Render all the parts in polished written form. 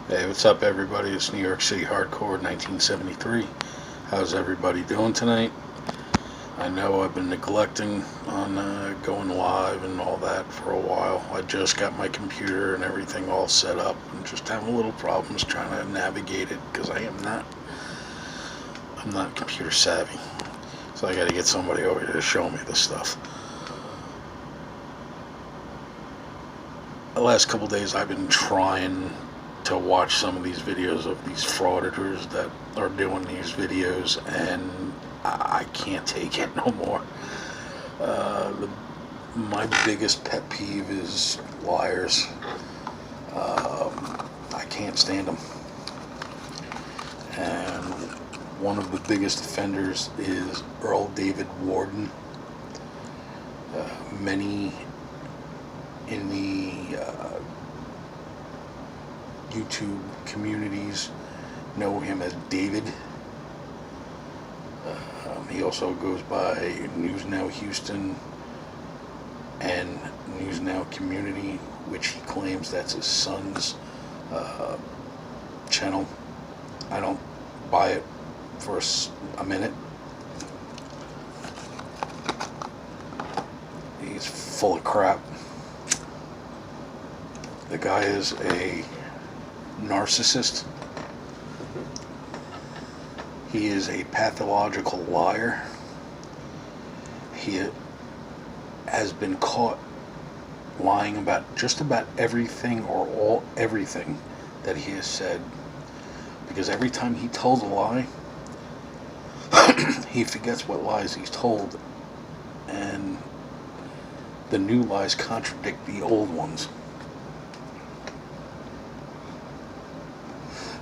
Hey, what's up, everybody? It's New York City Hardcore 1973. How's everybody doing tonight? I know I've been neglecting on going live and all that for a while. I just got my computer and everything all set up and just having little problems trying to navigate it because I'm not computer savvy. So I got to get somebody over here to show me this stuff. The last couple days I've been trying to watch some of these videos of these frauditors that are doing these videos, and I can't take it no more. My biggest pet peeve is liars. I can't stand them. And one of the biggest offenders is Earl David Worden. Many in the YouTube communities know him as David. He also goes by News Now Houston and News Now Community, which he claims that's his son's channel. I don't buy it for a minute. He's full of crap. The guy is a narcissist. He is a pathological liar. He has been caught lying about just about everything or everything that he has said, because every time he tells a lie, he forgets what lies he's told, and the new lies contradict the old ones.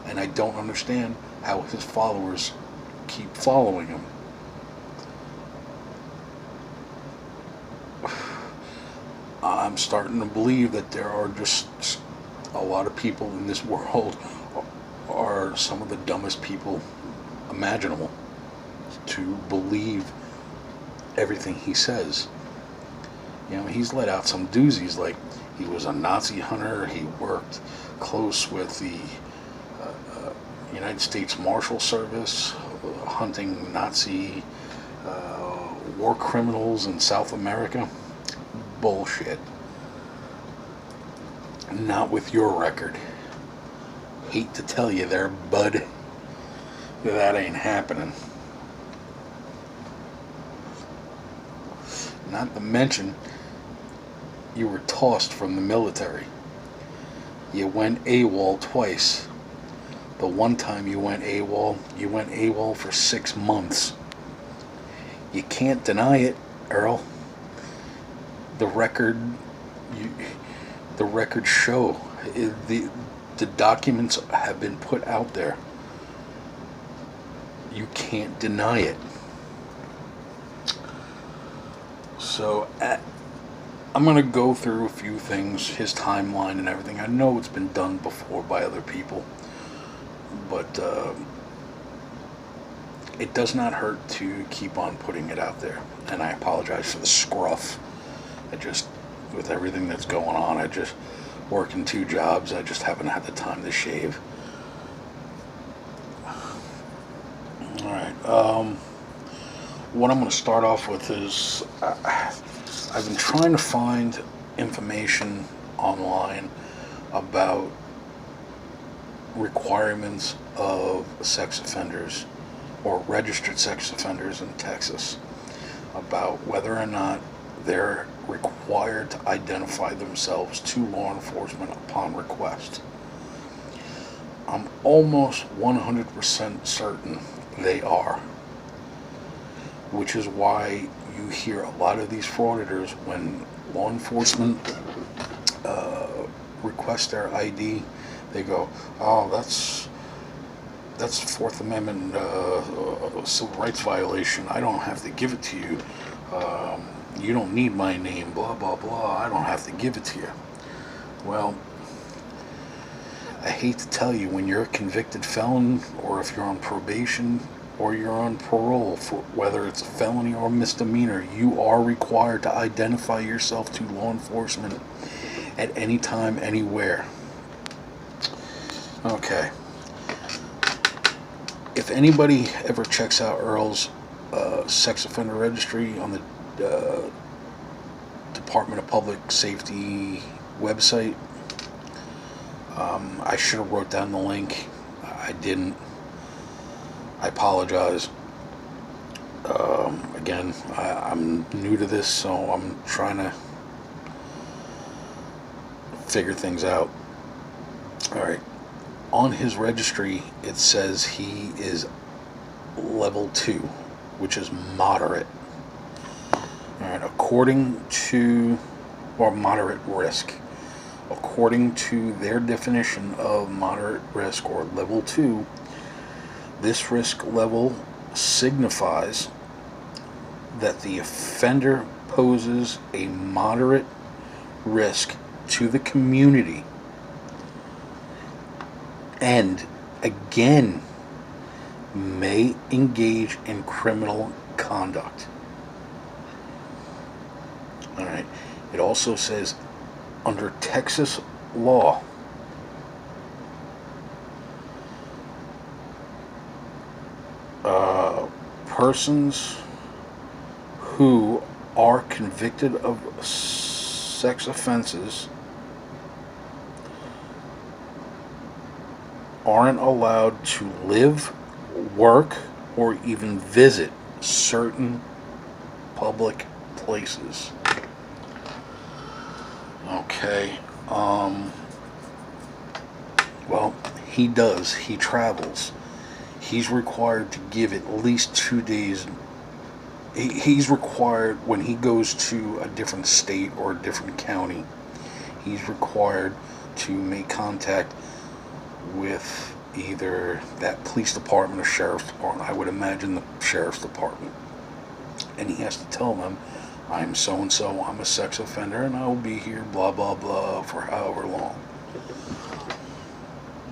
And I don't understand how his followers keep following him. I'm starting to believe that there are just a lot of people in this world are some of the dumbest people imaginable to believe everything he says. You know, he's let out some doozies, like he was a Nazi hunter, he worked close with the United States Marshal Service, hunting Nazi war criminals in South America. Bullshit. Not with your record. Hate to tell you there, bud. That ain't happening. Not to mention, you were tossed from the military. You went AWOL twice. The one time you went AWOL for 6 months. You can't deny it, Earl. The records show. The documents have been put out there. You can't deny it. So I'm going to go through a few things, his timeline and everything. I know it's been done before by other people, but it does not hurt to keep on putting it out there. And I apologize for the scruff. With everything that's going on, I just working 2 jobs. I just haven't had the time to shave. Alright, what I'm going to start off with is I've been trying to find information online about requirements of sex offenders or registered sex offenders in Texas, about whether or not they're required to identify themselves to law enforcement upon request. I'm almost 100% certain they are, which is why you hear a lot of these frauditors, when law enforcement request their ID, they go, "Oh, that's Fourth Amendment civil rights violation. I don't have to give it to you. You don't need my name, blah, blah, blah. I don't have to give it to you." Well, I hate to tell you, when you're a convicted felon, or if you're on probation, or you're on parole, for whether it's a felony or misdemeanor, you are required to identify yourself to law enforcement at any time, anywhere. Okay. If anybody ever checks out Earl's sex offender registry on the Department of Public Safety website, I should have wrote down the link. I didn't. I apologize. Again, I'm new to this, so I'm trying to figure things out. Alright. On his registry, it says he is level 2, which is moderate. Alright, or moderate risk. According to their definition of moderate risk, or level 2, this risk level signifies that the offender poses a moderate risk to the community and, again, may engage in criminal conduct. Alright, it also says, under Texas law, persons who are convicted of sex offenses aren't allowed to live, work, or even visit certain public places. Okay, well, he does. He travels. He's required to give at least 2 days. He's required, when he goes to a different state or a different county, he's required to make contact with either that police department or sheriff's department. I would imagine the sheriff's department. And he has to tell them, I'm so-and-so, I'm a sex offender, and I will be here, blah, blah, blah, for however long.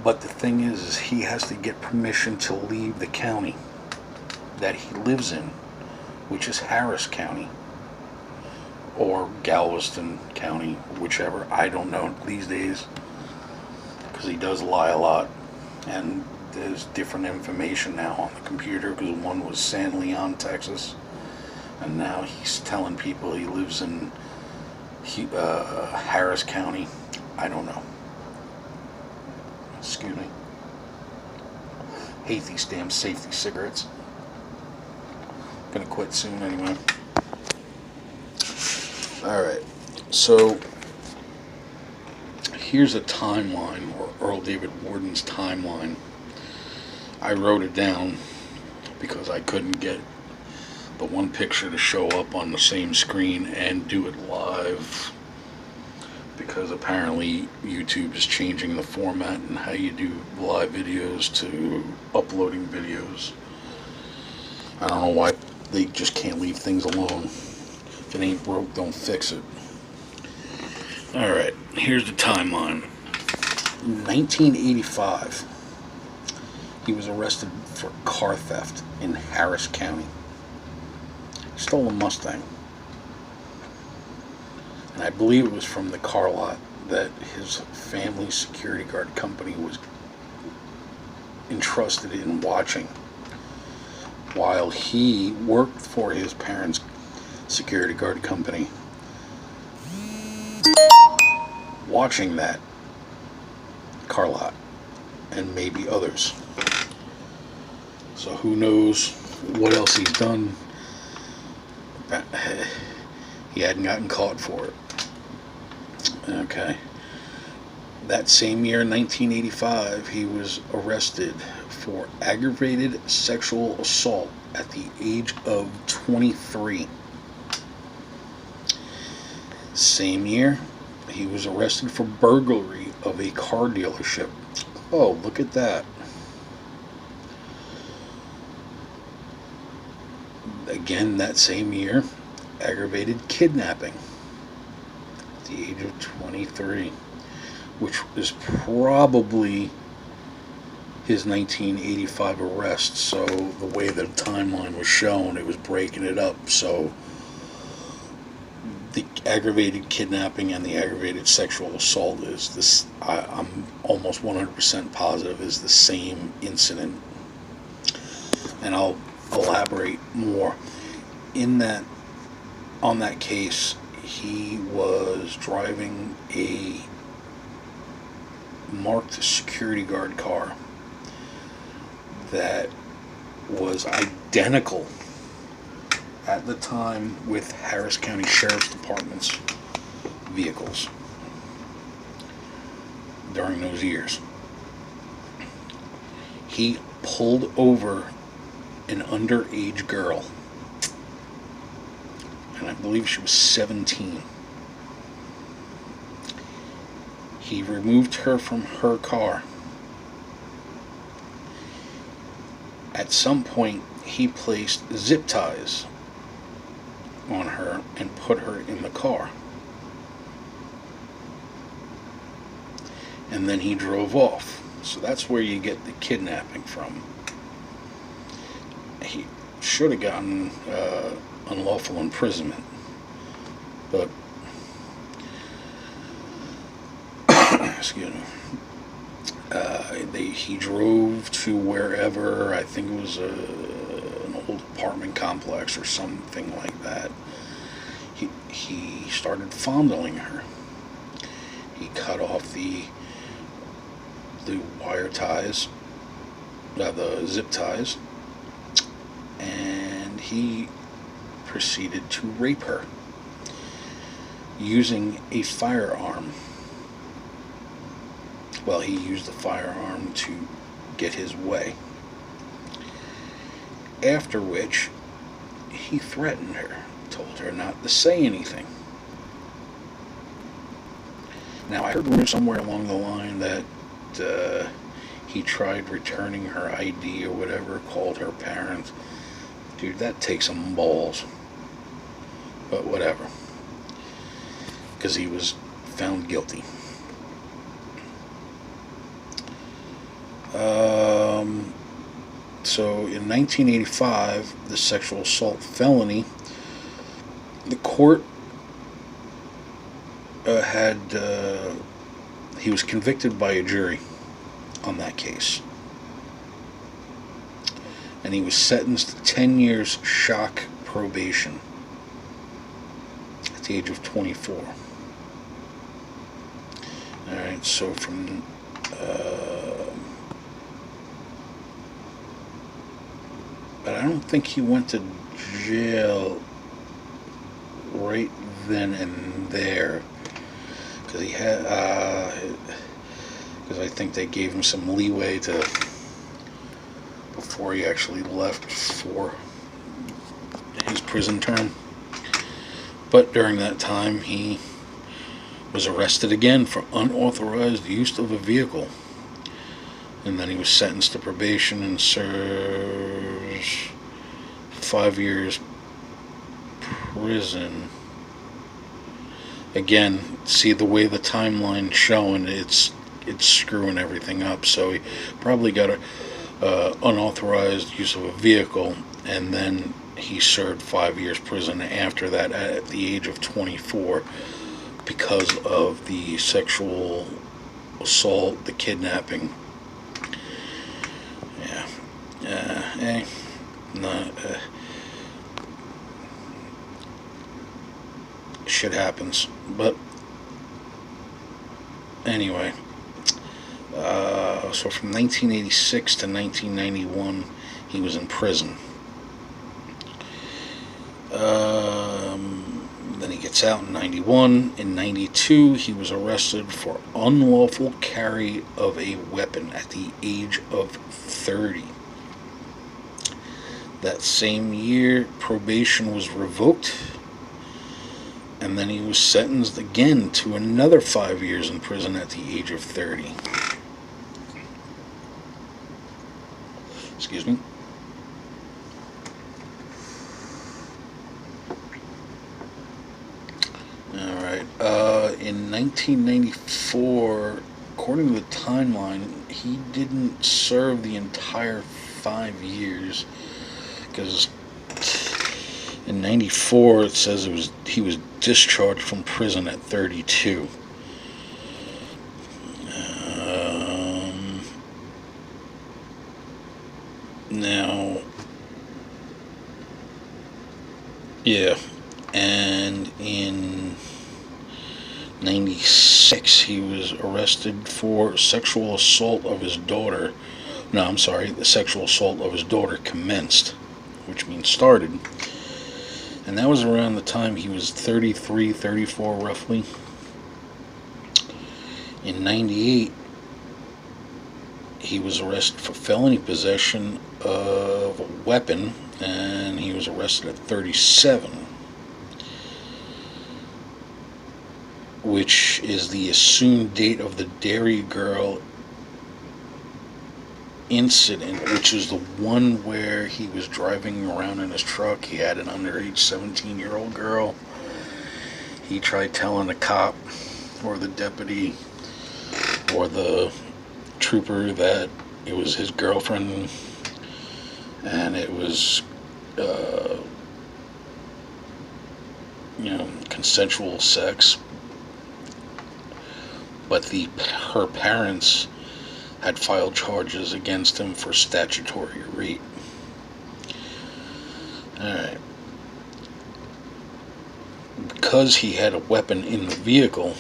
But the thing is he has to get permission to leave the county that he lives in, which is Harris County or Galveston County, whichever. I don't know these days, because he does lie a lot, and there's different information now on the computer, because one was San Leon, Texas, and now he's telling people he lives in Harris County. I don't know. Excuse me. Hate these damn safety cigarettes. Gonna quit soon anyway. Alright, so here's a timeline, or Earl David Worden's timeline. I wrote it down because I couldn't get the one picture to show up on the same screen and do it live, because apparently YouTube is changing the format and how you do live videos to uploading videos. I don't know why they just can't leave things alone. If it ain't broke, don't fix it. Alright, here's the timeline. In 1985, he was arrested for car theft in Harris County. He stole a Mustang. And I believe it was from the car lot that his family's security guard company was entrusted in watching while he worked for his parents' security guard company, watching that car lot and maybe others. So who knows what else he's done. He hadn't gotten caught for it. Okay. That same year, 1985, he was arrested for aggravated sexual assault at the age of 23. Same year, he was arrested for burglary of a car dealership. Oh, look at that. Again, that same year, aggravated kidnapping at the age of 23, which is probably his 1985 arrest. So the way the timeline was shown, it was breaking it up. So the aggravated kidnapping and the aggravated sexual assault is this, I'm almost 100% positive, is the same incident. And I'll elaborate more. On that case, he was driving a marked security guard car that was identical at the time with Harris County Sheriff's Department's vehicles during those years. He pulled over an underage girl, and I believe she was 17. He removed her from her car. At some point, he placed zip ties on her and put her in the car. And then he drove off. So that's where you get the kidnapping from. He should have gotten unlawful imprisonment, but excuse me. He drove to wherever, I think it was an old apartment complex or something like that. He started fondling her. He cut off the wire ties, the zip ties, and he proceeded to rape her using a firearm. Well, he used the firearm to get his way. After which, he threatened her, told her not to say anything. Now, I heard rumors somewhere along the line that he tried returning her ID or whatever, called her parents. Dude, that takes some balls. But whatever. Because he was found guilty. So in 1985, the sexual assault felony, the court he was convicted by a jury on that case. And he was sentenced to 10 years shock probation at the age of 24. Alright, so from but I don't think he went to jail right then and there, because he had because I think they gave him some leeway to before he actually left for his prison term. But during that time, he was arrested again for unauthorized use of a vehicle. And then he was sentenced to probation and serves 5 years prison. Again, see the way the timeline's showing, it's screwing everything up. So he probably got a unauthorized use of a vehicle, and then he served 5 years prison after that at the age of 24 because of the sexual assault, the kidnapping. Shit happens. But anyway, so from 1986 to 1991, he was in prison. Then he gets out in 91. In 92, he was arrested for unlawful carry of a weapon at the age of 30. That same year, probation was revoked, and then he was sentenced again to another 5 years in prison at the age of 30. Excuse me. Alright, in 1994, according to the timeline, he didn't serve the entire 5 years, because In 94, it says he was discharged from prison at 32. Now, yeah, and in 96, he was arrested for sexual assault of his daughter. No, I'm sorry, the sexual assault of his daughter commenced, which means started. And that was around the time he was 33, 34 roughly. In 98, he was arrested for felony possession of a weapon, and he was arrested at 37, which is the assumed date of the Dairy Girl incident, which is the one where he was driving around in his truck. He had an underage 17-year-old girl. He tried telling the cop or the deputy or the trooper that it was his girlfriend and it was consensual sex, but her parents had filed charges against him for statutory rape. Alright. Because he had a weapon in the vehicle,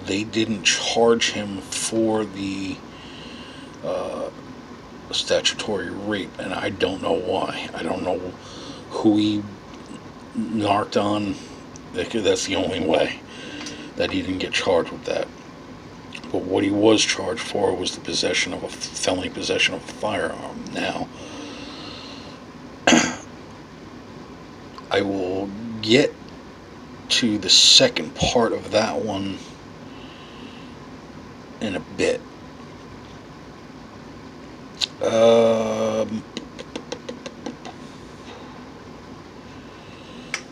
they didn't charge him for the statutory rape, and I don't know why. I don't know who he narked on. That's the only way that he didn't get charged with that. But what he was charged for was the felony possession of a firearm. Now, I will get to the second part of that one in a bit.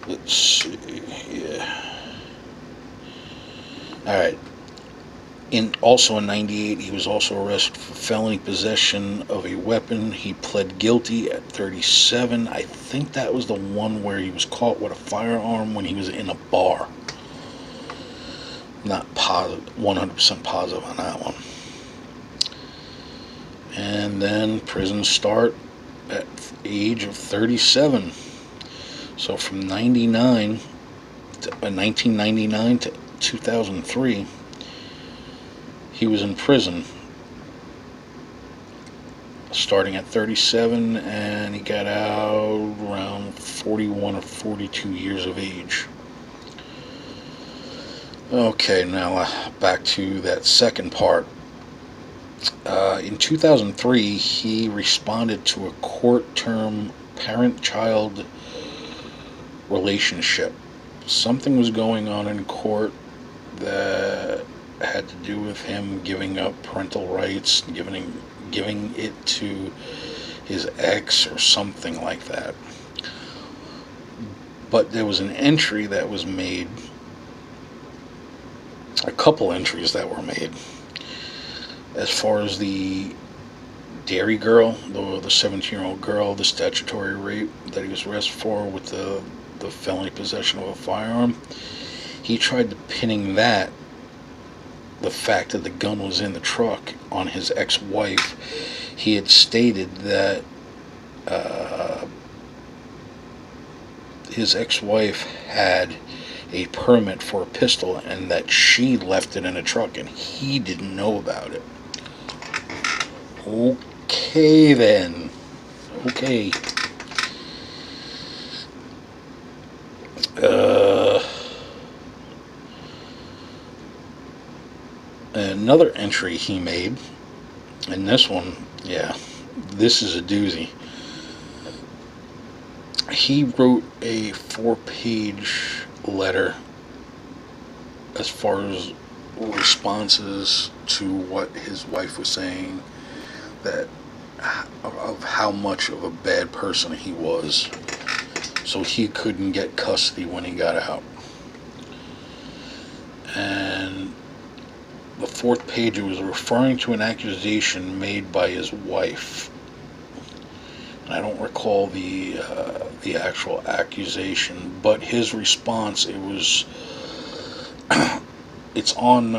Let's see. Yeah. All right. Also in 98, he was also arrested for felony possession of a weapon. He pled guilty at 37. I think that was the one where he was caught with a firearm when he was in a bar. Not 100% positive on that one. And then prison start at the age of 37. So from 1999 to 2003, he was in prison, starting at 37, and he got out around 41 or 42 years of age. Okay, now back to that second part. In 2003, he responded to a court-term parent-child relationship. Something was going on in court that had to do with him giving up parental rights, giving it to his ex or something like that. But there was an entry that was made, a couple entries that were made, as far as the Dairy Girl, the 17-year-old girl, the statutory rape that he was arrested for with the felony possession of a firearm. He tried to pinning that, the fact that the gun was in the truck, on his ex-wife. He had stated that his ex-wife had a permit for a pistol and that she left it in a truck and he didn't know about it. Okay then. Okay. Another entry he made, and this one, yeah, this is a doozy. He wrote a 4-page letter as far as responses to what his wife was saying, that of how much of a bad person he was, so he couldn't get custody when he got out. And the 4th page, it was referring to an accusation made by his wife, I don't recall the actual accusation, but his response, it's on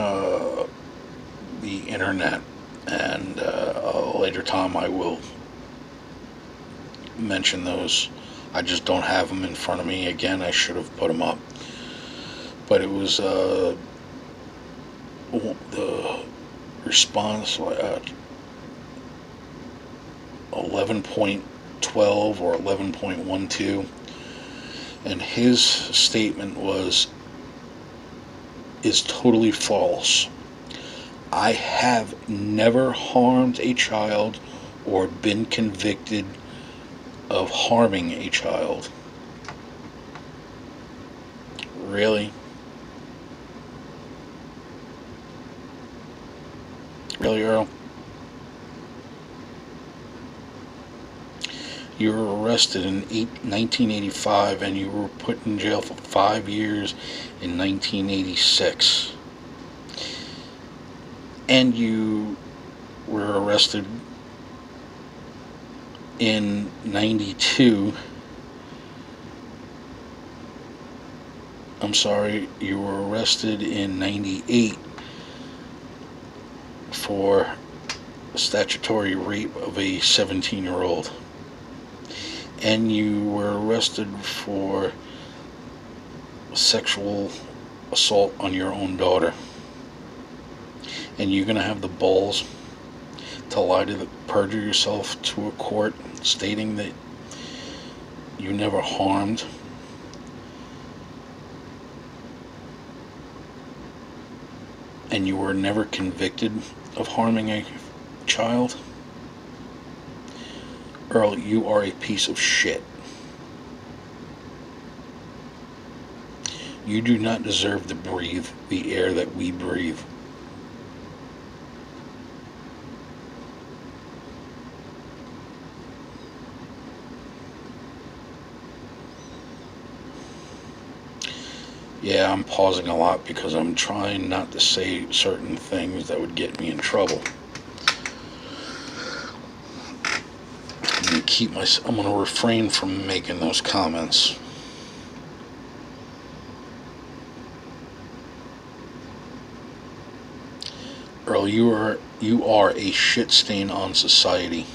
the internet, and a later time I will mention those. I just don't have them in front of me. Again, I should have put them up, but it was the response 11.12 or 11.12, and his statement is totally false. I have never harmed a child or been convicted of harming a child. Really? Really, Earl? You were arrested in 1985 and you were put in jail for 5 years in 1986. And you were arrested in 92. I'm sorry, you were arrested in 98 for statutory rape of a 17-year-old. And you were arrested for sexual assault on your own daughter. And you're going to have the balls to lie to perjure yourself to a court stating that you never harmed and you were never convicted of harming a child? Earl, you are a piece of shit. You do not deserve to breathe the air that we breathe. Yeah, I'm pausing a lot because I'm trying not to say certain things that would get me in trouble. I'm going to refrain from making those comments. Earl, you are a shit stain on society.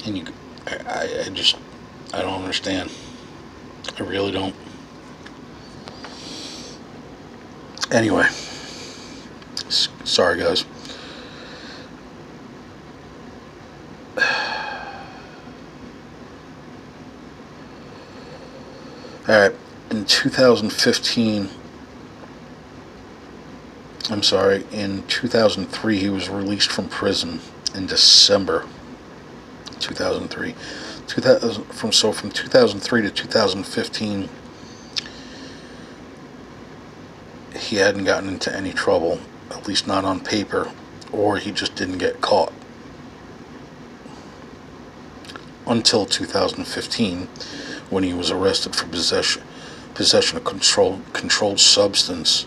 And I don't understand. I really don't. Anyway, sorry guys. Alright, in 2015, in 2003 he was released from prison in December 2003. From 2003 to 2015, he hadn't gotten into any trouble, at least not on paper, or he just didn't get caught. Until 2015, when he was arrested for possession of controlled substance,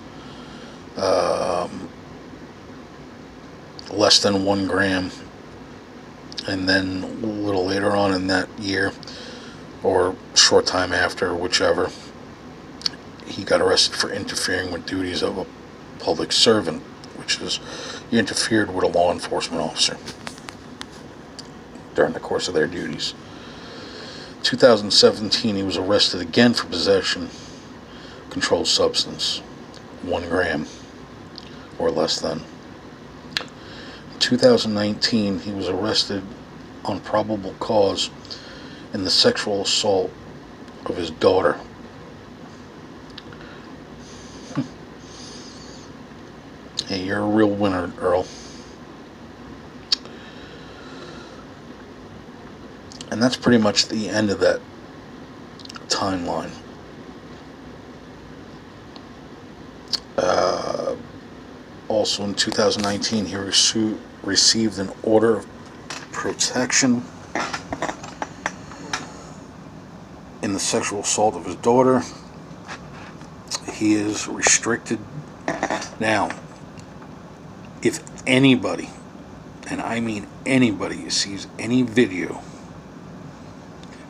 less than 1 gram. And then a little later on in that year, or short time after, whichever, he got arrested for interfering with duties of a public servant, which is, he interfered with a law enforcement officer during the course of their duties. 2017, he was arrested again for possession of controlled substance, 1 gram or less than. 2019, he was arrested on probable cause in the sexual assault of his daughter. Hey, you're a real winner, Earl. And that's pretty much the end of that timeline. Also in 2019, he received an order of protection in the sexual assault of his daughter. He is restricted. Now, if anybody, and I mean anybody, sees any video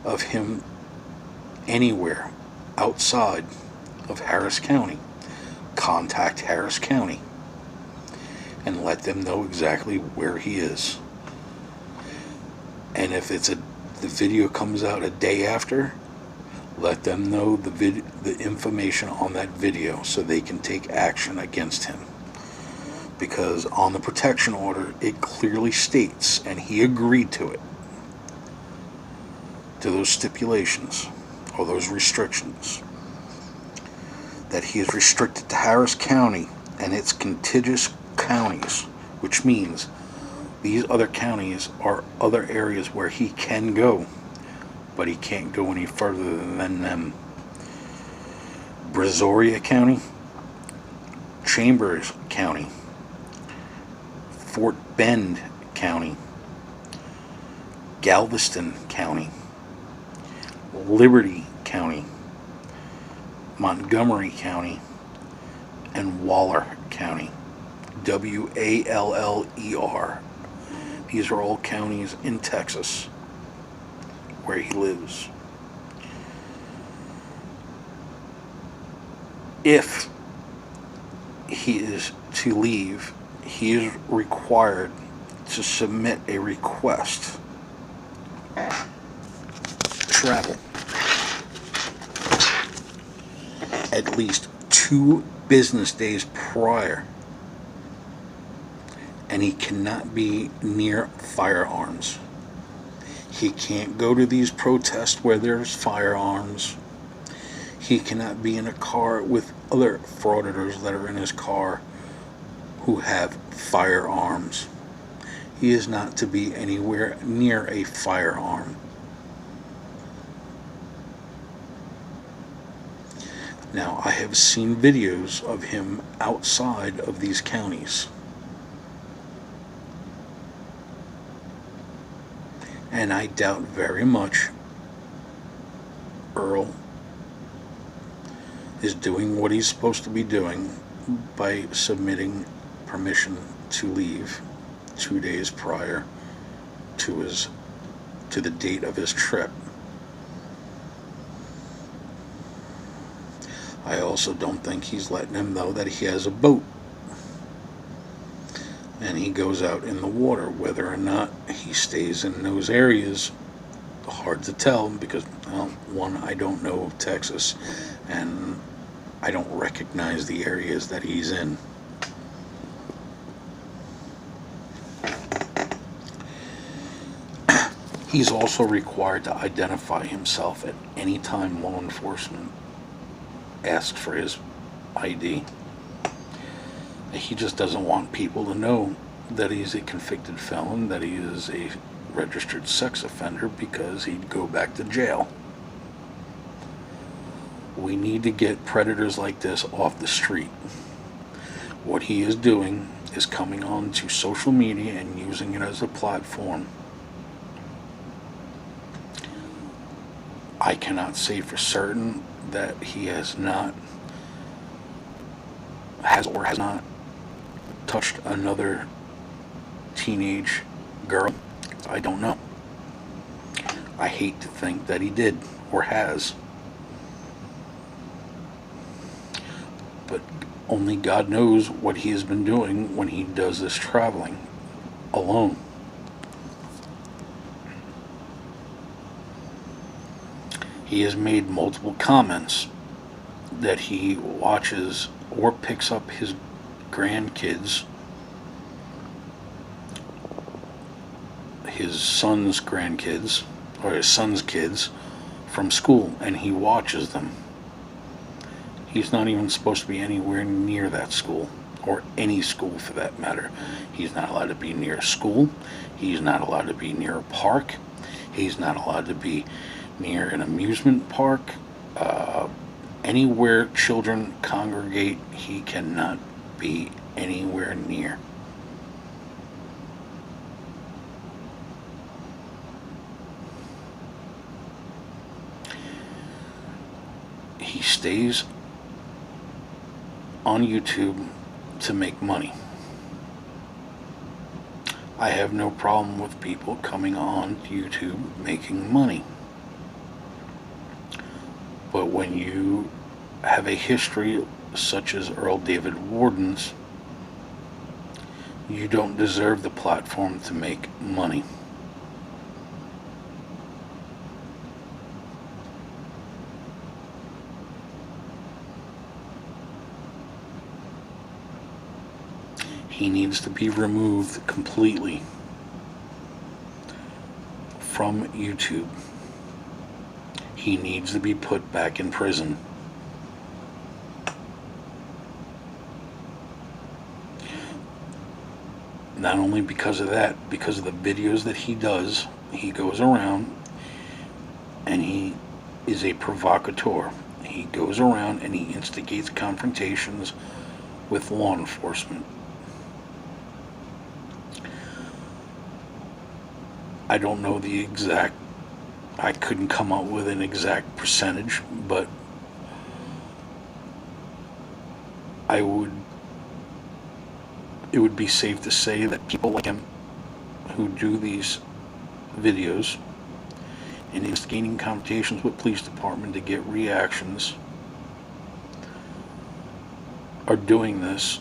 of him anywhere outside of Harris County, contact Harris County and let them know exactly where he is. And if the video comes out a day after, let them know the information on that video so they can take action against him. Because on the protection order, it clearly states, and he agreed to it, to those stipulations or those restrictions, that he is restricted to Harris County and its contiguous counties, which means these other counties are other areas where he can go, but he can't go any further than them. Brazoria County, Chambers County, Fort Bend County, Galveston County, Liberty County, Montgomery County, and Waller County. Waller. These are all counties in Texas where he lives. If he is to leave, he is required to submit a request to travel at least 2 business days prior, and he cannot be near firearms. He can't go to these protests where there's firearms. He cannot be in a car with other frauditors that are in his car who have firearms. He is not to be anywhere near a firearm. Now, I have seen videos of him outside of these counties. And I doubt very much Earl is doing what he's supposed to be doing by submitting permission to leave 2 days prior to the date of his trip. I also don't think he's letting him know that he has a boat and he goes out in the water. Whether or not he stays in those areas, hard to tell, because, well, one, I don't know Texas, and I don't recognize the areas that he's in. He's also required to identify himself at any time law enforcement asks for his ID. He just doesn't want people to know that he's a convicted felon, that he is a registered sex offender, because he'd go back to jail. We need to get predators like this off the street. What he is doing is coming on to social media and using it as a platform. I cannot say for certain that he has not touched another teenage girl. I don't know. I hate to think that he did or has. But only God knows what he has been doing when he does this traveling alone. He has made multiple comments that he watches or picks up his grandkids, his son's grandkids, or his son's kids, from school, and he watches them. He's not even supposed to be anywhere near that school, or any school for that matter. He's not allowed to be near a school. He's not allowed to be near a park. He's not allowed to be near an amusement park. Anywhere children congregate, he cannot be anywhere near. He stays on YouTube to make money. I have no problem with people coming on YouTube making money. But when you have a history such as Earl David Worden's, you don't deserve the platform to make money. He needs to be removed completely from YouTube. He needs to be put back in prison. Not only because of that, because of the videos that he does, he goes around and he is a provocateur. He goes around and he instigates confrontations with law enforcement. I don't know the exact, I couldn't come up with an exact percentage, but it would be safe to say that people like him who do these videos and instigating confrontations with police department to get reactions are doing this,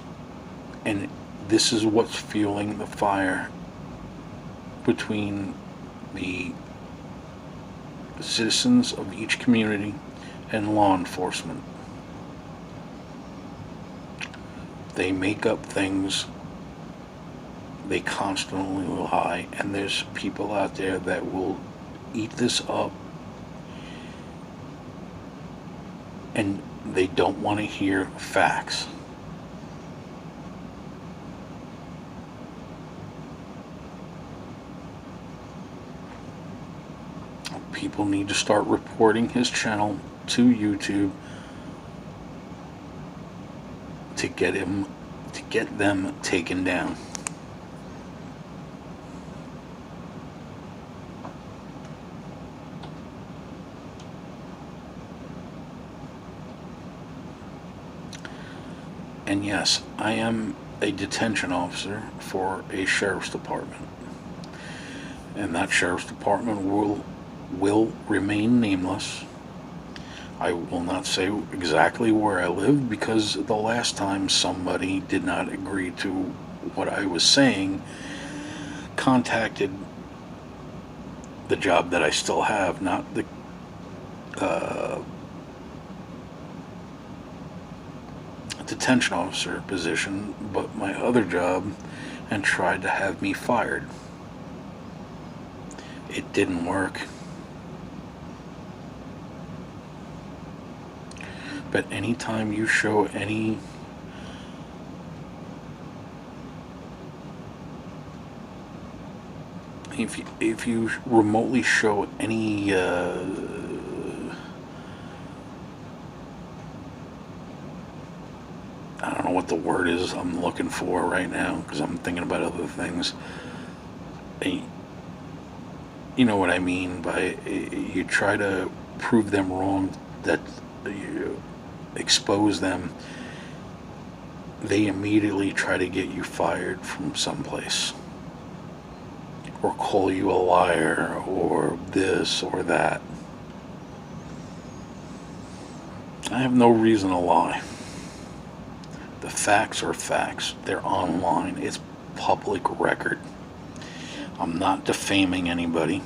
and this is what's fueling the fire between the citizens of each community and law enforcement. They make up things, they constantly lie, and there's people out there that will eat this up, and they don't want to hear facts. People need to start reporting his channel to YouTube to get them taken down. And yes, I am a detention officer for a sheriff's department, and that sheriff's department will remain nameless. I will not say exactly where I live, because the last time somebody did not agree to what I was saying, contacted the job that I still have, not the detention officer position, but my other job, and tried to have me fired. It didn't work. But anytime you show any if you remotely show any I don't know what the word is I'm looking for right now, because I'm thinking about other things. You know what I mean by you try to prove them wrong, that you expose them, they immediately try to get you fired from someplace, or call you a liar, or this or that. I have no reason to lie. The facts are facts. They're online. It's public record. I'm not defaming anybody.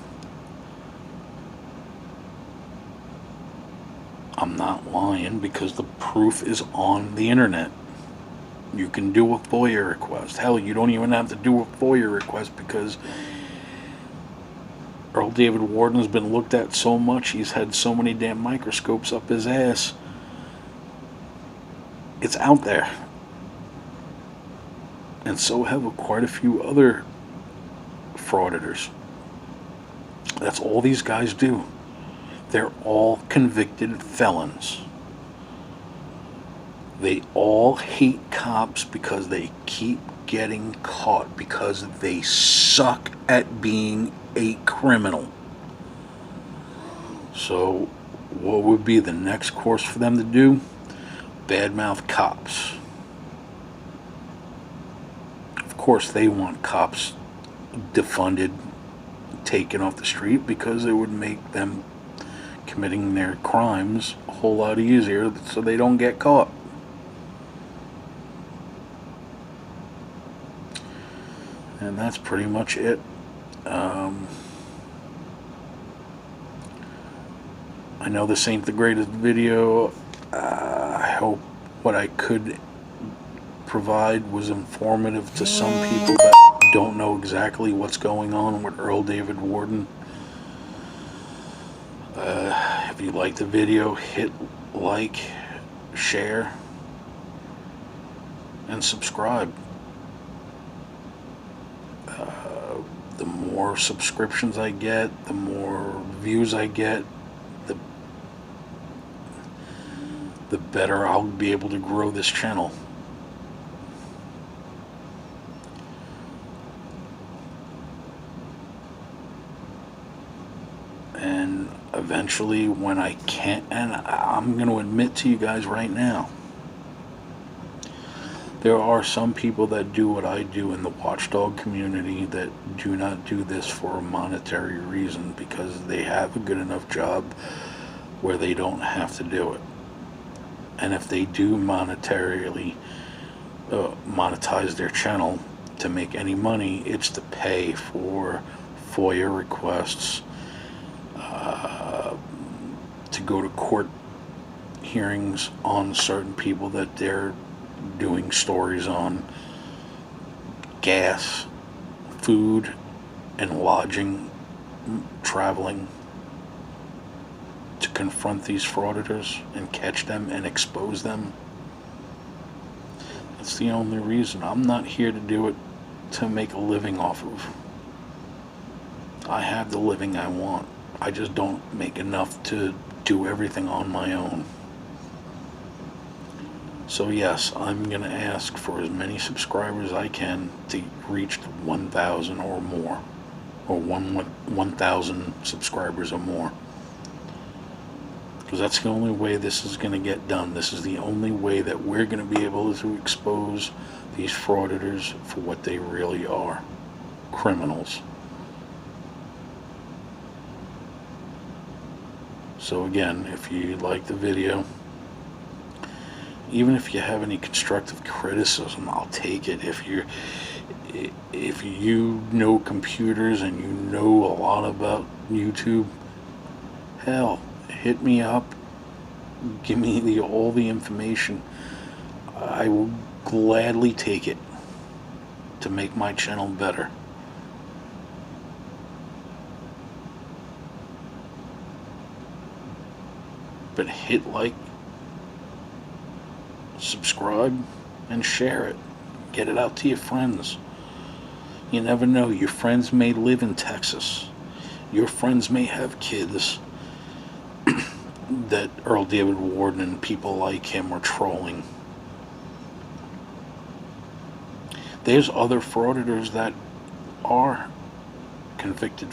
I'm not lying, because the proof is on the internet. You can do a FOIA request. Hell, you don't even have to do a FOIA request, because Earl David Worden has been looked at so much, he's had so many damn microscopes up his ass. It's out there. And so have quite a few other frauditors. That's all these guys do. They're all convicted felons. They all hate cops because they keep getting caught, because they suck at being a criminal. So what would be the next course for them to do? Badmouth cops. course, they want cops defunded, taken off the street, because it would make them committing their crimes a whole lot easier so they don't get caught. And that's pretty much it. I know this ain't the greatest video. I hope what I could provide was informative to some people that don't know exactly what's going on with Earl David Worden. If you like the video, hit like, share, and subscribe. The more subscriptions I get, the more views I get, the better I'll be able to grow this channel. And eventually, when I can't, and I'm going to admit to you guys right now, there are some people that do what I do in the watchdog community that do not do this for a monetary reason, because they have a good enough job where they don't have to do it. And if they do monetarily monetize their channel to make any money, it's to pay for FOIA requests, to go to court hearings on certain people that they're doing stories on, gas, food, and lodging, traveling, to confront these frauditors and catch them and expose them. That's the only reason. I'm not here to do it to make a living off of. I have the living I want. I just don't make enough to do everything on my own. So yes, I'm going to ask for as many subscribers as I can to reach 1,000 or more, or 1,000 subscribers or more. Because that's the only way this is going to get done. This is the only way that we're going to be able to expose these frauditors for what they really are: criminals. So again, if you like the video, even if you have any constructive criticism, I'll take it. If you know computers and you know a lot about YouTube, hell, hit me up, give me all the information. I will gladly take it to make my channel better. But hit like, subscribe, and share it. Get it out to your friends. You never know, your friends may live in Texas. Your friends may have kids that Earl David Worden and people like him are trolling. There's other frauditors that are convicted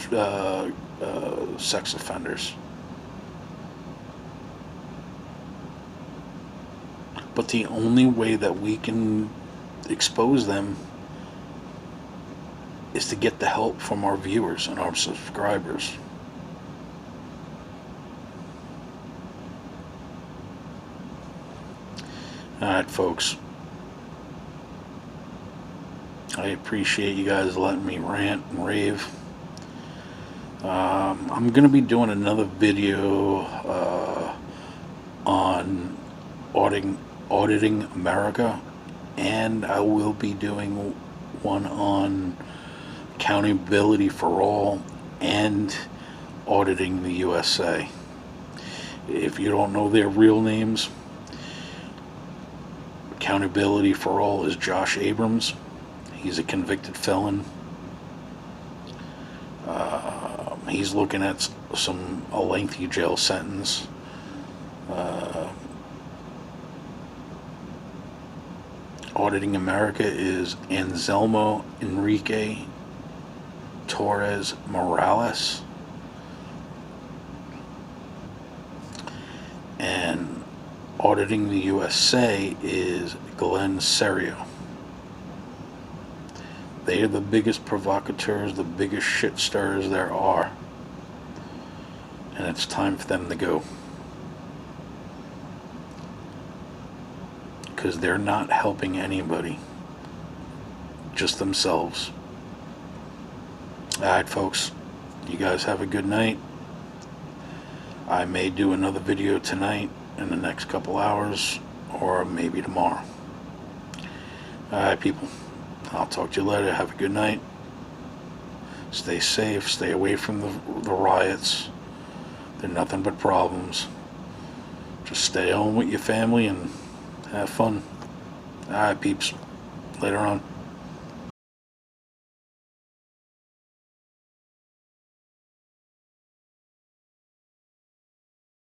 sex offenders. But the only way that we can expose them is to get the help from our viewers and our subscribers. Alright, folks. I appreciate you guys letting me rant and rave. I'm going to be doing another video on auditing America, and I will be doing one on accountability for all and auditing the USA. If you don't know their real names, accountability for all is Josh Abrams. He's a convicted felon. He's looking at a lengthy jail sentence. Auditing America is Anselmo Enrique Torres Morales. And auditing the USA is Glenn Serio. They are the biggest provocateurs, the biggest shit stirrers there are. And it's time for them to go. Because they're not helping anybody. Just themselves. Alright, folks. You guys have a good night. I may do another video tonight in the next couple hours, or maybe tomorrow. Alright, people. I'll talk to you later. Have a good night. Stay safe. Stay away from the riots. They're nothing but problems. Just stay home with your family and have fun. Alright, peeps. Later on.